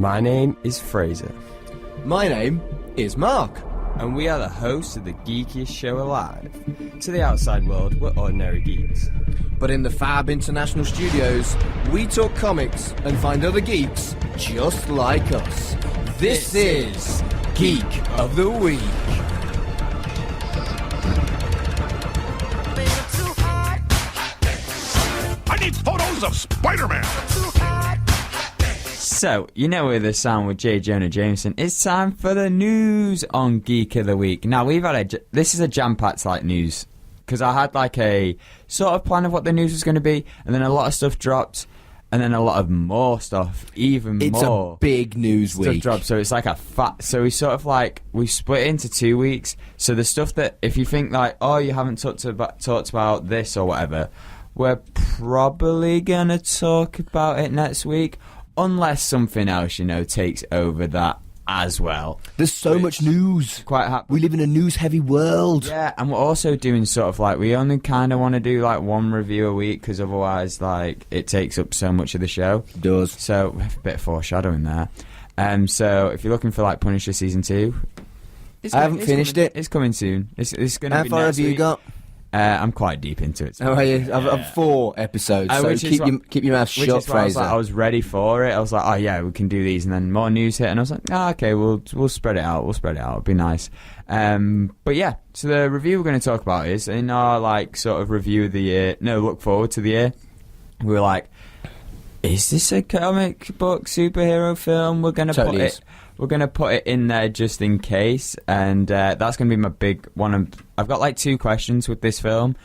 My name is Fraser. My name is Mark. And we are the hosts of the geekiest show alive. To the outside world, we're ordinary geeks. But in the Fab International Studios, we talk comics and find other geeks just like us. This is Geek of the Week. I need photos of Spider-Man. So, you know with the sound with J. Jonah Jameson, it's time for the news on Geek of the Week. Now, this is a jam-packed like news, because I had like a sort of plan of what the news was going to be, and then a lot of stuff dropped, and then a lot of more stuff, It's a big news stuff week. dropped, so it's like so we sort of like, we split it into 2 weeks, so the stuff that, if you think like, oh, you haven't talked about this or whatever, we're probably going to talk about it next week, unless something else, takes over that as well. There's so much news. Quite happy. We live in a news-heavy world. Yeah, and we're also doing sort of like, we only kind of want to do like one review a week, because otherwise, like, it takes up so much of the show. It does. So, we have a bit of foreshadowing there. So, if you're looking for like Punisher Season 2... I haven't finished it. It's coming soon. It's going to be How far next have you week. got? I'm quite deep into it. How are you? I've 4 episodes, so keep your mouth shut, Fraser. I was ready for it. I was like, oh yeah, we can do these, and then more news hit, and I was like, okay, we'll spread it out. It'll be nice. But yeah, so the review we're going to talk about is in our like sort of review of the year. No, look forward to the year. We were like, is this a comic book superhero film? We're going to put it. We're going to put it in there just in case, and that's going to be my big one. I've got like 2 questions with this film,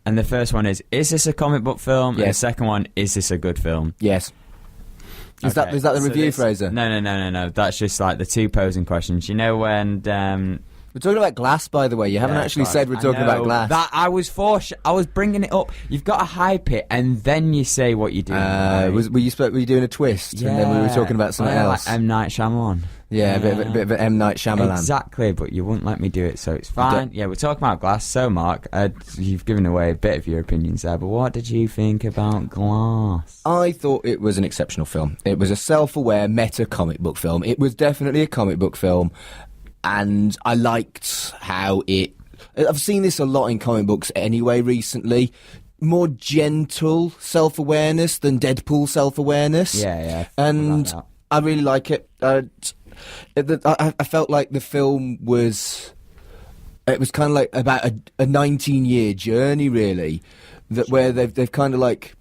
and the first one is this a comic book film? Yes. And the second one, is this a good film? Yes. Is that the review, Fraser? No. That's just like the 2 posing questions. You know when... We're talking about Glass, by the way. You haven't actually said we're talking about Glass. That I was bringing it up. You've got to hype it, and then you say what you're doing. Right? Were you doing a twist, and then we were talking about something else? Like M. Night Shyamalan. Yeah, a bit of an M. Night Shyamalan. Exactly, but you wouldn't let me do it, so it's fine. Yeah, we're talking about Glass. So, Mark, you've given away a bit of your opinions there, but what did you think about Glass? I thought it was an exceptional film. It was a self-aware meta comic book film. It was definitely a comic book film. And I liked how I've seen this a lot in comic books anyway recently. More gentle self-awareness than Deadpool self-awareness. Yeah. And I really like it. I felt like the film was... It was kind of like about a 19-year journey, really, where they've kind of like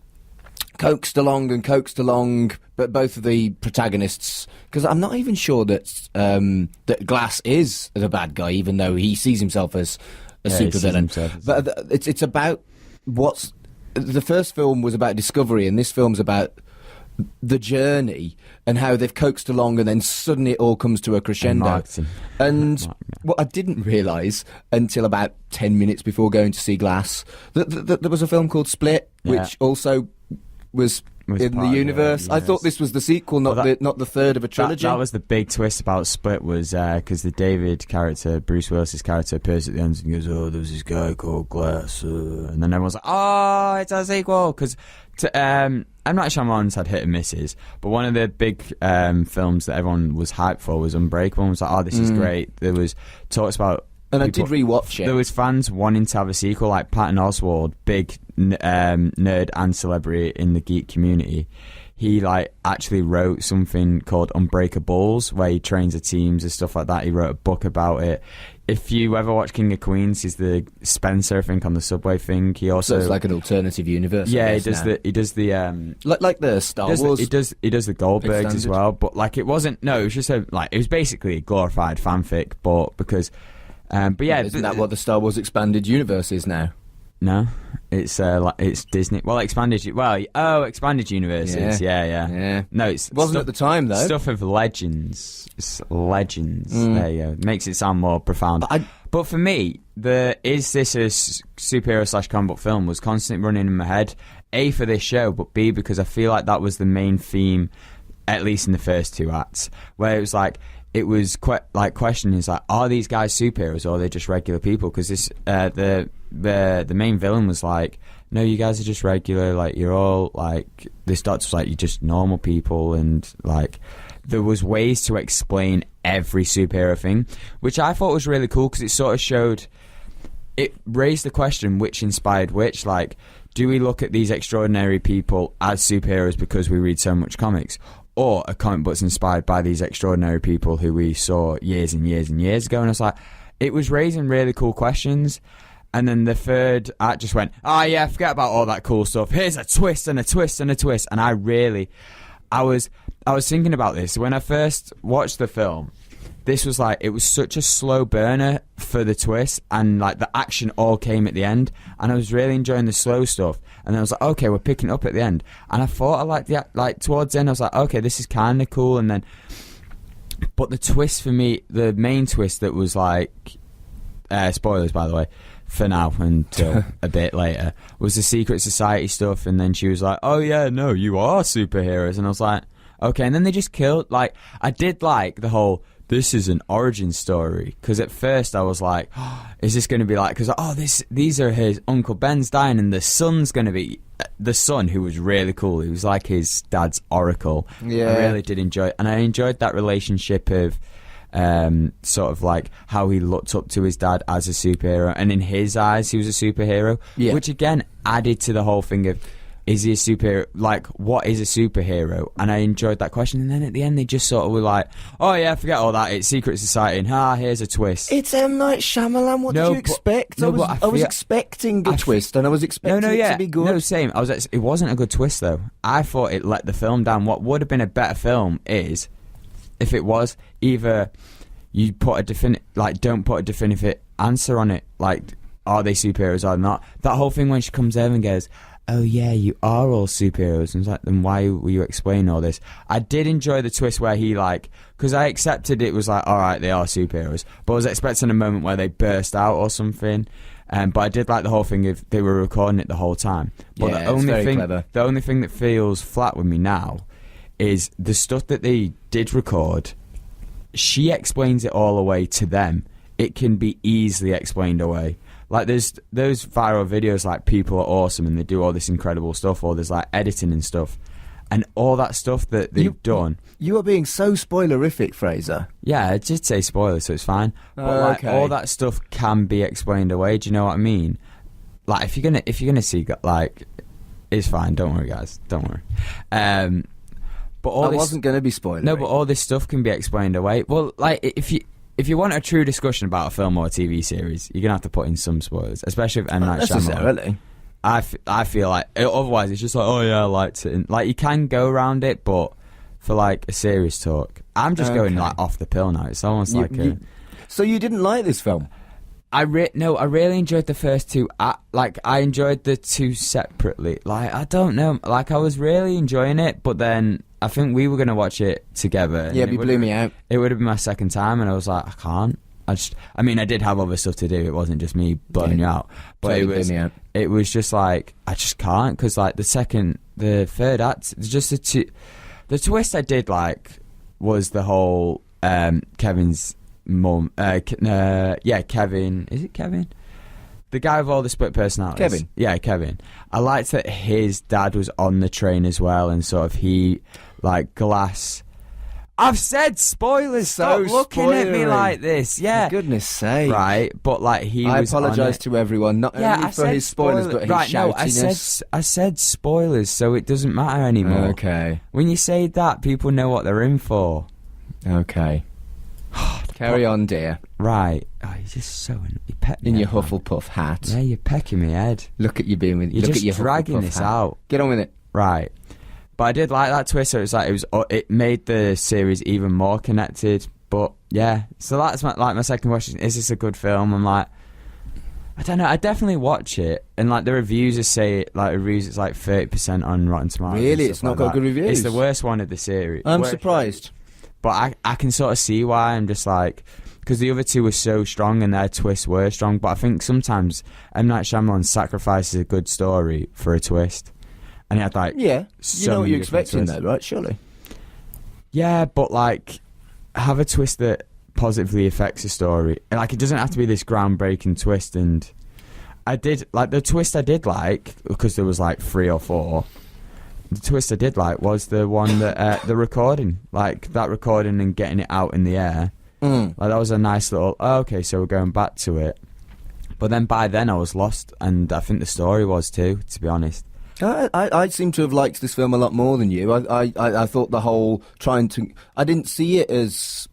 coaxed along, but both of the protagonists, because I'm not even sure that that Glass is the bad guy, even though he sees himself as a supervillain. But it's about the first film was about discovery, and this film's about the journey and how they've coaxed along, and then suddenly it all comes to a crescendo. And what I didn't realise until about 10 minutes before going to see Glass, that there was a film called Split, which also was in the universe. I thought this was the sequel, not the third of a trilogy. That was the big twist about Split, was because the David character, Bruce Willis's character, appears at the end and goes, "Oh, there's this guy called Glass," and then everyone's like, "Oh, it's a sequel." Because M. Night Shyamalan's had hit and misses, but one of the big films that everyone was hyped for was Unbreakable. And was like, "Oh, this is great." There was talks about. And I did rewatch it. There was fans wanting to have a sequel, like Patton Oswalt, big nerd and celebrity in the geek community. He like actually wrote something called Unbreakables, where he trains the teams and stuff like that. He wrote a book about it. If you ever watch King of Queens, he's the Spencer, I think, on the subway thing. He also, so it's like an alternative universe. Yeah, he does the like the Star Wars. He does the Goldbergs as well. But like it wasn't. No, it was just it was basically a glorified fanfic, but because. But yeah, isn't that what the Star Wars expanded universe is now? No, it's Disney. Well, expanded universes. Yeah. No, it wasn't at the time though. Stuff of legends. It's legends. There you go. Makes it sound more profound. But for me, is this a superhero / comic book film was constantly running in my head. A, for this show, but B, because I feel like that was the main theme, at least in the first 2 acts, where it was like. It was quite like questioning is like, are these guys superheroes or are they just regular people? Because this the main villain was like no, you guys are just regular, like, you're all, like, this doctor's like, you're just normal people, and, like, there was ways to explain every superhero thing, which I thought was really cool, because it sort of showed, it raised the question, which inspired which, like, do we look at these extraordinary people as superheroes because we read so much comics? Or a comic book's inspired by these extraordinary people who we saw years and years and years ago? And I was like, it was raising really cool questions. And then the third act just went, oh yeah, forget about all that cool stuff. Here's a twist and a twist and a twist. And I was thinking about this. When I first watched the film, this was like, it was such a slow burner for the twist, and like the action all came at the end, and I was really enjoying the slow stuff. And then I was like, okay, we're picking it up at the end, and I thought I liked the, like, towards the end I was like, okay, this is kind of cool. And then, but the twist for me, the main twist that was like, spoilers by the way, for now until a bit later, was the Secret Society stuff. And then she was like, oh yeah, no, you are superheroes. And I was like, okay. And then they just killed, like, I did like the whole, this is an origin story, because at first I was like, oh, is this going to be like, because these are his Uncle Ben's dying, and the son's going to be the son, who was really cool. He was like his dad's oracle. Yeah, I really did enjoy it, and I enjoyed that relationship of sort of like how he looked up to his dad as a superhero, and in his eyes he was a superhero, which again added to the whole thing of, is he a superhero? Like, what is a superhero? And I enjoyed that question. And then at the end, they just sort of were like, oh yeah, forget all that. It's Secret Society. And here's a twist. It's M. Night Shyamalan. What did you expect? I was expecting a twist, and I was expecting it to be good. No, same. It wasn't a good twist, though. I thought it let the film down. What would have been a better film is if it was either you put a don't put a definitive answer on it. Like, are they superheroes or not? That whole thing when she comes over and goes, oh yeah, you are all superheroes. And it's like, then why were you explaining all this? I did enjoy the twist where he, like, because I accepted it was like, alright, they are superheroes, but I was expecting a moment where they burst out or something. But I did like the whole thing of they were recording it the whole time. But the only thing that feels flat with me now is the stuff that they did record. She explains it all away to them. It can be easily explained away. Like, there's those viral videos like People Are Awesome, and they do all this incredible stuff, or there's like editing and stuff, and all that stuff that they've done. You are being so spoilerific, Fraser. Yeah, I did say spoilers, so it's fine. But all that stuff can be explained away. Do you know what I mean? Like, if you're gonna see, like, it's fine. Don't worry, guys. Don't worry. But all I wasn't gonna be spoilery. No, but all this stuff can be explained away. Well, like, if you want a true discussion about a film or a TV series, you're gonna have to put in some spoilers, especially if M. Night Shyamalan. I feel like otherwise it's just like, oh yeah, I liked it. And, like, you can go around it, but for like a serious talk, I'm just going like off the pill now. It's almost So you didn't like this film? I really enjoyed the first two. I enjoyed the two separately. Like, I don't know. Like, I was really enjoying it, but then I think we were going to watch it together. Yeah, but you blew me out. It would have been my second time, and I was like, I can't. I mean, I did have other stuff to do. It wasn't just me blowing you out. But it was just like, I just can't, because like the third act, just the twist I did like was the whole Kevin's mum. Kevin. Is it Kevin? The guy with all the split personalities. Kevin. Yeah, Kevin. I liked that his dad was on the train as well, and sort of he, like, Glass. I've said spoilers. Stop looking at me like this. Yeah. For goodness sake. Right, but like I apologise to everyone, not only for his spoilers, but his shoutiness. I said spoilers, so it doesn't matter anymore. Okay. When you say that, people know what they're in for. Okay. Carry on, dear. Right. Oh, you're just so in your Hufflepuff hat. Yeah, you're pecking me head. Look at you being with. You're look just at your dragging Hufflepuff this hat. out. Get on with it. Right. But I did like that twist. So it was like it made the series even more connected. But yeah, so that's my second question: is this a good film? I'm like, I don't know. I definitely watch it, and like the reviews it's like 30% on Rotten Tomatoes. Really, it's not got good reviews. It's the worst one of the series. I'm surprised. But I can sort of see why. I'm just like, because the other two were so strong and their twists were strong. But I think sometimes M. Night Shyamalan sacrifices a good story for a twist. And he had like... Yeah, you know what you're expecting though, right? Surely. Yeah, but like, have a twist that positively affects the story. And like, it doesn't have to be this groundbreaking twist. And I did like the twist. I did like because there was like 3 or 4. The twist I did like was the one that the recording, like that recording and getting it out in the air. Like that was a nice little. Oh, okay, so we're going back to it. But then by then I was lost, and I think the story was too. To be honest. I seem to have liked this film a lot more than you. I thought the whole trying to. I didn't see it as.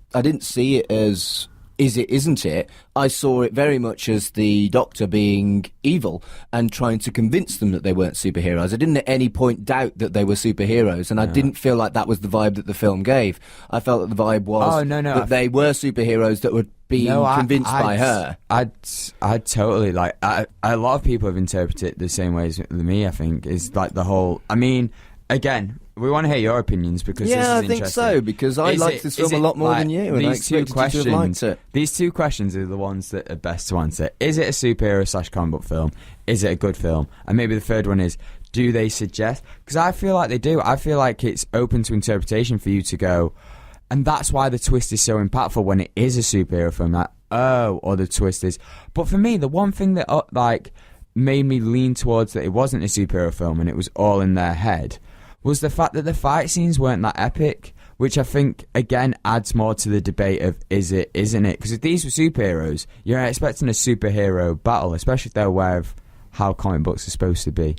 Is it, isn't it? I saw it very much as the Doctor being evil and trying to convince them that they weren't superheroes. I didn't at any point doubt that they were superheroes, and I didn't feel like that was the vibe that the film gave. I felt that the vibe was that they were superheroes that were being convinced by her. I'd totally like. A lot of people have interpreted it the same way as me. I think is like the whole. I mean, again. We want to hear your opinions because this is I think so, because I liked this film a lot more than you, and I expected you to have liked it. These 2 questions are the ones that are best to answer. Is it a superhero / comic book film? Is it a good film? And maybe the third one is, do they suggest? Because I feel like they do. I feel like it's open to interpretation for you to go, and that's why the twist is so impactful when it is a superhero film. Like, or the twist is. But for me, the one thing that made me lean towards that it wasn't a superhero film and it was all in their head was the fact that the fight scenes weren't that epic, which I think, again, adds more to the debate of is it, isn't it? Because if these were superheroes, you're expecting a superhero battle, especially if they're aware of how comic books are supposed to be.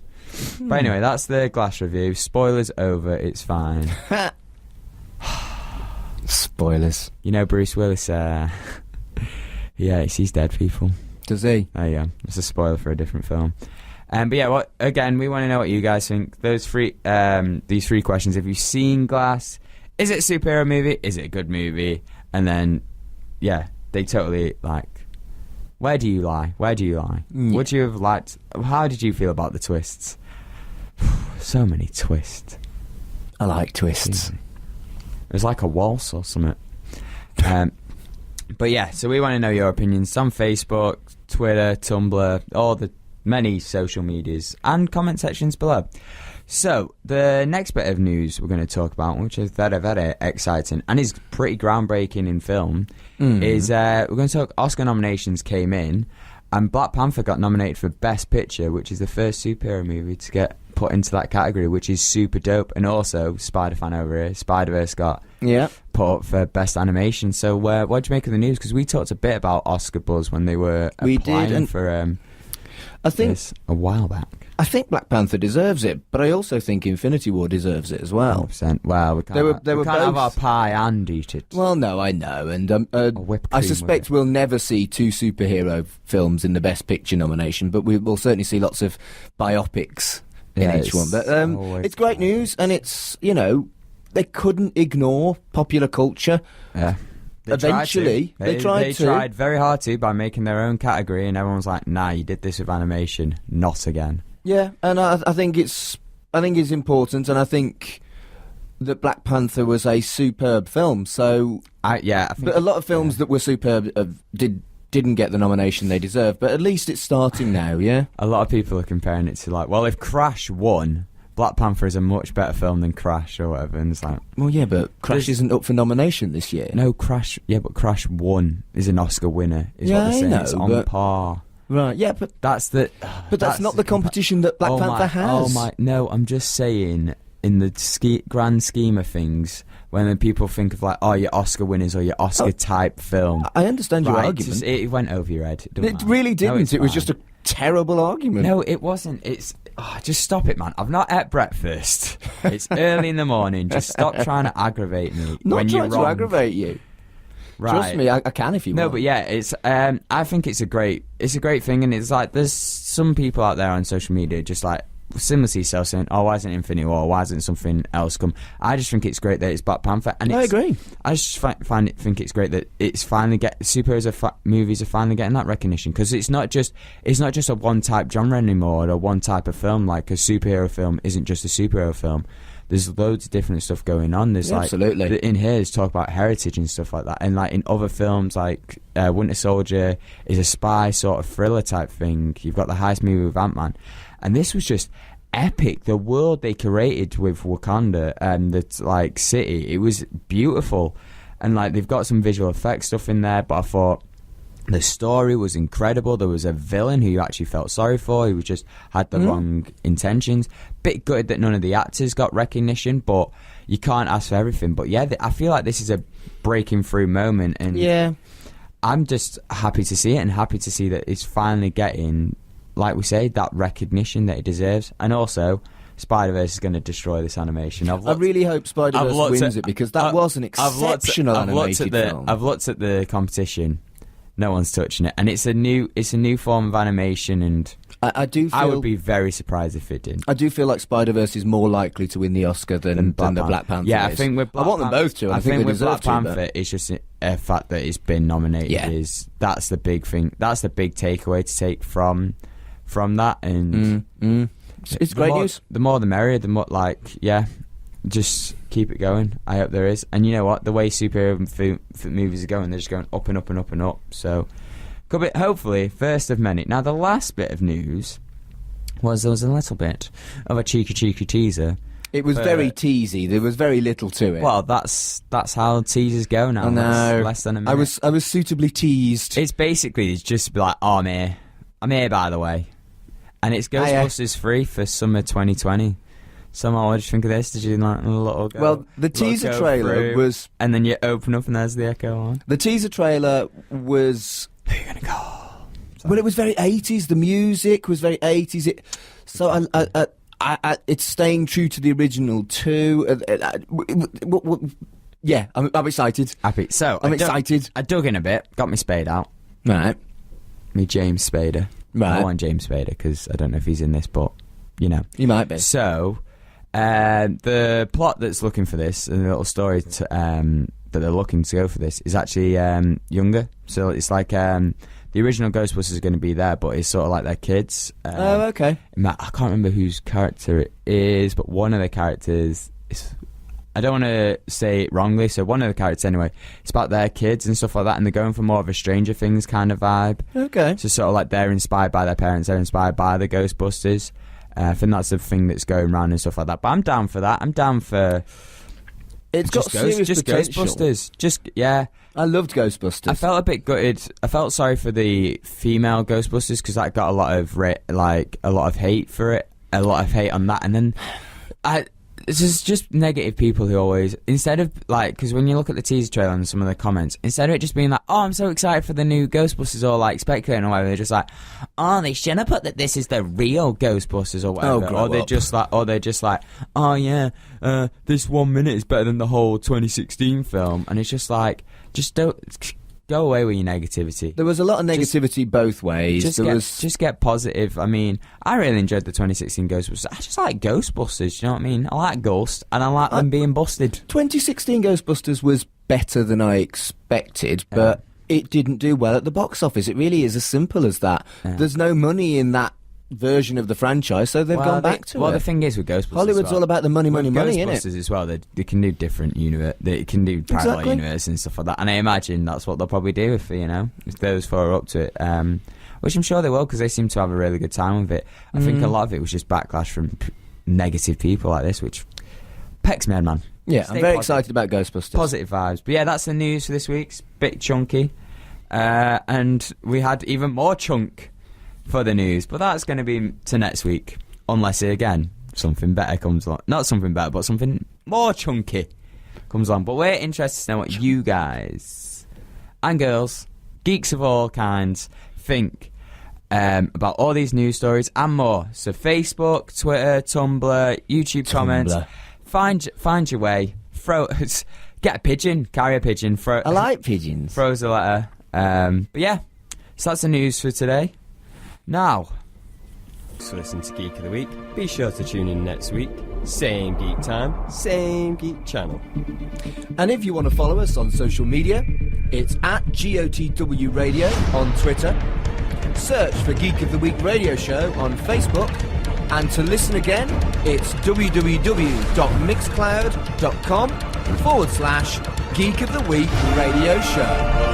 But anyway, that's the Glass review. Spoilers over, it's fine. Spoilers. You know Bruce Willis, he's dead, people. Does he? Oh, yeah. It's a spoiler for a different film. But yeah, again, we want to know what you guys think. These 3 questions. Have you seen Glass? Is it a superhero movie? Is it a good movie? And then, yeah, they totally like. Where do you lie? Would you have liked? How did you feel about the twists? So many twists. I like twists. It was like a waltz or something. But yeah, so we want to know your opinions on Facebook, Twitter, Tumblr, all the many social medias and comment sections below. So the next bit of news we're going to talk about, which is very, very exciting and is pretty groundbreaking in film, is we're going to talk Oscar nominations came in, and Black Panther got nominated for Best Picture, which is the first superhero movie to get put into that category, which is super dope. And also Spider-Fan over here, Spider-Verse got put up for Best Animation. So what do you make of the news? Because we talked a bit about Oscar buzz when they were applying for I think a while back. I think Black Panther deserves it, but I also think Infinity War deserves it as well. 100%. Well, we can't, we can't have our pie and eat it. Well, no, I know, and I suspect we'll never see 2 superhero films in the Best Picture nomination, but we will certainly see lots of biopics in each one. But it's great news, and it's, they couldn't ignore popular culture. Yeah. They tried very hard to by making their own category, and everyone's like, "Nah, you did this with animation, not again." Yeah, and I think it's important, and I think that Black Panther was a superb film. So I think, but a lot of films that were superb didn't get the nomination they deserved. But at least it's starting now. Yeah, a lot of people are comparing it to like, well, if Crash won, Black Panther is a much better film than Crash or whatever, and it's like, well, yeah, but Crash isn't up for nomination this year. No, Crash, but Crash won, is an Oscar winner, is what they're saying. It's on par. Right, yeah, but that's not the competition that Black Panther has. No, I'm just saying, in the grand scheme of things, when people think of like, your Oscar winners or your Oscar type film. I understand your argument. It went over your head. It really didn't. It was just a terrible argument. No, it wasn't. It's just stop it, man. I've not ate breakfast. It's early in the morning. Just stop trying to aggravate me. Not trying to aggravate you. Right. Trust me, I can if you want. No, but yeah, it's. I think it's a great thing, and it's like there's some people out there on social media just like similar to yourself saying, "Oh, why isn't Infinity War? Why isn't something else come?" I just think it's great that it's Black Panther, and I agree. I just think it's great that it's finally superhero movies are finally getting that recognition, because it's not just a one type genre anymore or one type of film. Like a superhero film isn't just a superhero film. There's loads of different stuff going on. There's absolutely in here is talk about heritage and stuff like that, and like in other films like Winter Soldier is a spy sort of thriller type thing. You've got the heist movie with Ant-Man. And this was just epic. The world they created with Wakanda and the like city, it was beautiful. And like they've got some visual effects stuff in there, but I thought The story was incredible. There was a villain who you actually felt sorry for, who just had the wrong intentions. Bit gutted that none of the actors got recognition, but you can't ask for everything. But yeah, I feel like this is a breaking through moment, and Yeah. I'm just happy to see it, and happy to see that it's finally getting, like we say, that recognition that it deserves. And also, Spider-Verse is going to destroy this animation. I really hope Spider-Verse wins it, because that was an exceptional animated film. I've looked at the competition. No one's touching it, and it's a new form of animation, and I do feel, I would be very surprised if it didn't. I do feel like Spider-Verse is more likely to win the Oscar than the Black Panther. Yeah, is. I think with I want them both to. I think with Black Panther, but it's just a fact that it's been nominated. That's the big thing. That's the big takeaway to take from that, and it's great news. The more the merrier. The more, just keep it going. I hope there is. And you know what? The way superhero movies are going, they're just going up and up and up and up. So, could be, hopefully, first of many. Now, the last bit of news was there was a little bit of a cheeky teaser. It was very teasy. There was very little to it. Well, that's how teasers go now. I know. Less than a minute. I was suitably teased. It's basically just like, oh, I'm here. I'm here, by the way. And it's Ghostbusters 3 for summer 2020. Somehow, what did you think of this? Did you like a little go? Well, the teaser trailer was... And then you open up and there's the echo on. The teaser trailer was... Who are you going to go? Well, it was very 80s. The music was very 80s. It's staying true to the original too. Yeah, I'm excited. Happy. So, I'm excited. I dug in a bit, got my spade out. Right. Me James Spader. Right. I want James Spader because I don't know if he's in this, but, you know. He might be. So... the plot that's looking for this, and the little story that they're looking to go for this, is actually younger. So it's like the original Ghostbusters is going to be there, but it's sort of like their kids. Oh, okay. I can't remember whose character it is, but one of the characters is... I don't want to say it wrongly, so one of the characters anyway, it's about their kids and stuff like that, and they're going for more of a Stranger Things kind of vibe. Okay. So sort of like they're inspired by their parents, they're inspired by the Ghostbusters. I think that's the thing that's going around and stuff like that. But I'm down for that. I'm down for... It's got serious potential. Ghostbusters. I loved Ghostbusters. I felt a bit gutted. I felt sorry for the female Ghostbusters because that got a lot of hate for it. A lot of hate on that. And then... It's just negative people who always, instead of like, because when you look at the teaser trailer and some of the comments, instead of it just being like, oh, I'm so excited for the new Ghostbusters, or like speculating or whatever, they're just like, oh, they shouldn't have put that this is the real Ghostbusters or whatever. Or they're just like, oh yeah, this 1 minute is better than the whole 2016 film, and it's just like, just don't. Go away with your negativity. There was a lot of negativity both ways. Just get positive. I mean, I really enjoyed the 2016 Ghostbusters. I just like Ghostbusters, you know what I mean? I like Ghost, and I like them being busted. 2016 Ghostbusters was better than I expected, but it didn't do well at the box office. It really is as simple as that. There's no money in that version of the franchise, so they've gone back to it. Well, the thing is with Ghostbusters, Hollywood's all about the money, isn't it? Ghostbusters as well, they can do different universe, they can do parallel universe and stuff like that, and I imagine that's what they'll probably do if those four are up to it, which I'm sure they will, because they seem to have a really good time with it. I think a lot of it was just backlash from negative people like this, which pecks me, man. Yeah, I'm very excited about Ghostbusters. Positive vibes. But yeah, that's the news for this week. It's a bit chunky, and we had even more chunk for the news, but that's going to be to next week, unless again something better comes along. Not something better, but something more chunky comes along. But we're interested to know what you guys and girls, geeks of all kinds, think about all these news stories and more. So Facebook, Twitter, Tumblr, YouTube comments. Find your way. Get a pigeon, carry a pigeon. I like pigeons. Throw us a letter. But yeah, so that's the news for today. Now, to listen to Geek of the Week, be sure to tune in next week. Same geek time, same geek channel. And if you want to follow us on social media, it's at GOTW Radio on Twitter. Search for Geek of the Week Radio Show on Facebook. And to listen again, it's www.mixcloud.com/Geek of the Week Radio Show.